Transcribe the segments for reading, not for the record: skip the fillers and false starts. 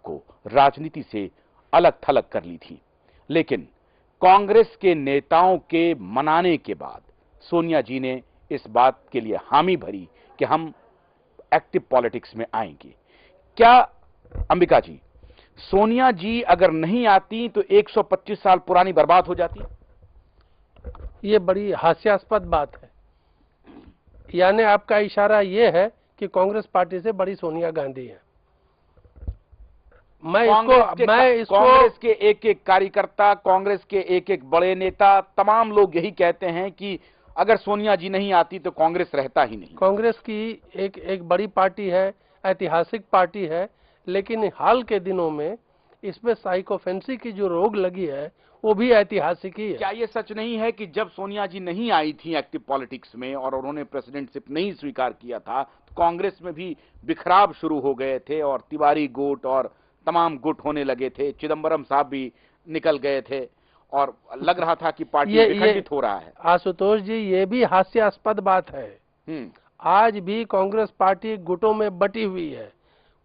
को राजनीति से अलग थलग कर ली थी। लेकिन कांग्रेस के नेताओं के मनाने के बाद सोनिया जी ने इस बात के लिए हामी भरी कि हम एक्टिव पॉलिटिक्स में आएंगे। क्या अंबिका जी, सोनिया जी अगर नहीं आती तो 125 साल पुरानी बर्बाद हो जाती? ये बड़ी हास्यास्पद बात है। यानी आपका इशारा ये है कि कांग्रेस पार्टी से बड़ी सोनिया गांधी है। कांग्रेस के एक एक कार्यकर्ता, कांग्रेस के एक एक बड़े नेता, तमाम लोग यही कहते हैं कि अगर सोनिया जी नहीं आती तो कांग्रेस रहता ही नहीं। कांग्रेस की एक बड़ी पार्टी है, ऐतिहासिक पार्टी है, लेकिन हाल के दिनों में इसमें साइकोफेंसी की जो रोग लगी है वो भी ऐतिहासिक ही है। क्या ये सच नहीं है कि जब सोनिया जी नहीं आई थी एक्टिव पॉलिटिक्स में और उन्होंने प्रेसिडेंटशिप नहीं स्वीकार किया था तो कांग्रेस में भी बिखराव शुरू हो गए थे और तिवारी गुट और तमाम गुट होने लगे थे, चिदंबरम साहब भी निकल गए थे और लग रहा था कि पार्टी विखंडित हो रहा है। आशुतोष जी, ये भी हास्यास्पद बात है। आज भी कांग्रेस पार्टी गुटों में बटी हुई है।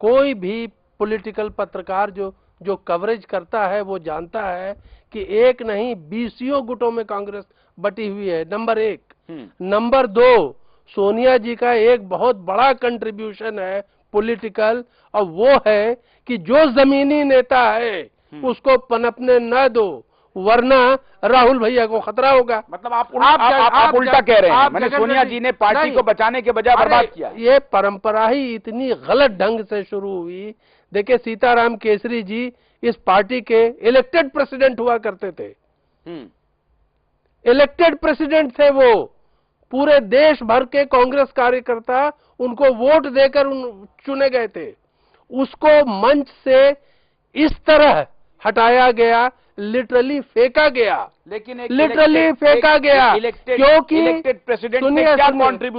कोई भी पॉलिटिकल पत्रकार जो कवरेज करता है वो जानता है कि एक नहीं 20 गुटों में कांग्रेस बटी हुई है। नंबर 1। नंबर 2, सोनिया जी का एक बहुत बड़ा कंट्रीब्यूशन है पॉलिटिकल, और वो है कि जो जमीनी नेता है उसको पनपने न दो, वरना राहुल भैया को खतरा होगा। मतलब आप उल्टा कह रहे हैं। मैंने सोनिया जी ने पार्टी को बचाने के बजाय बर्बाद किया। ये परंपरा ही इतनी गलत ढंग से शुरू हुई। देखिए, सीताराम केसरी जी इस पार्टी के इलेक्टेड प्रेसिडेंट हुआ करते थे। इलेक्टेड प्रेसिडेंट थे वो। पूरे देश भर के कांग्रेस कार्यकर्ता उनको वोट देकर चुने गए थे। उसको मंच से इस तरह हटाया गया, लिटरली फेंका गया। लेकिन लिटरली फेंका गया, क्योंकि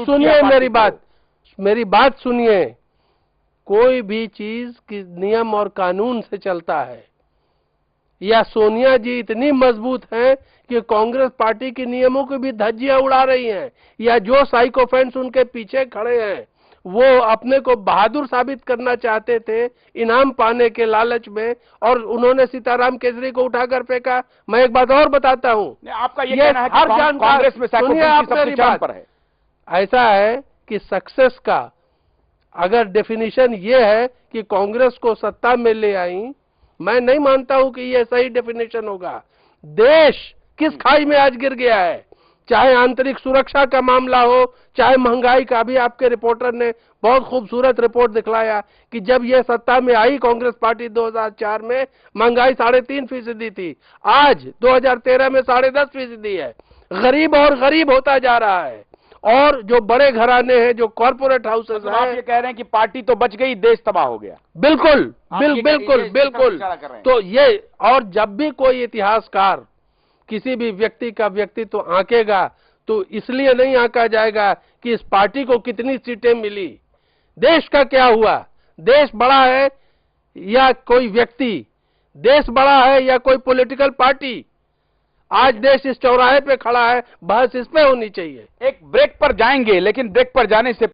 सुनिए मेरी बात सुनिए। कोई भी चीज की नियम और कानून से चलता है। या सोनिया जी इतनी मजबूत हैं कि कांग्रेस पार्टी के नियमों की भी धज्जियां उड़ा रही हैं, या जो साइकोफेंस उनके पीछे खड़े हैं वो अपने को बहादुर साबित करना चाहते थे इनाम पाने के लालच में, और उन्होंने सीताराम केसरी को उठाकर फेंका। मैं एक बात और बताता हूं, आपका ये कहना है कि कांग्रेस में साइकोफेंस सबसे चरम पर है। ऐसा है कि सक्सेस का अगर डेफिनेशन ये है कि कांग्रेस को सत्ता में ले आई, मैं नहीं मानता हूं कि ये सही डेफिनेशन होगा। देश किस खाई में आज गिर गया है, चाहे आंतरिक सुरक्षा का मामला हो, चाहे महंगाई का। भी आपके रिपोर्टर ने बहुत खूबसूरत रिपोर्ट दिखलाया कि जब ये सत्ता में आई कांग्रेस पार्टी 2004 में महंगाई 3.5% थी, आज 2013 में 10.5% है। गरीब और गरीब होता जा रहा है। और जो बड़े घराने हैं, जो कॉर्पोरेट हाउसेस हैं, आप ये कह रहे हैं कि पार्टी तो बच गई, देश तबाह हो गया। बिल्कुल बिल्कुल। तो ये, और जब भी कोई इतिहासकार किसी भी व्यक्ति का व्यक्तित्व आंकेगा तो इसलिए नहीं आंका जाएगा कि इस पार्टी को कितनी सीटें मिली, देश का क्या हुआ। देश बड़ा है या कोई व्यक्ति, देश बड़ा है या कोई पॉलिटिकल पार्टी। आज देश इस चौराहे पे खड़ा है, बहस इस पे होनी चाहिए। एक ब्रेक पर जाएंगे, लेकिन ब्रेक पर जाने से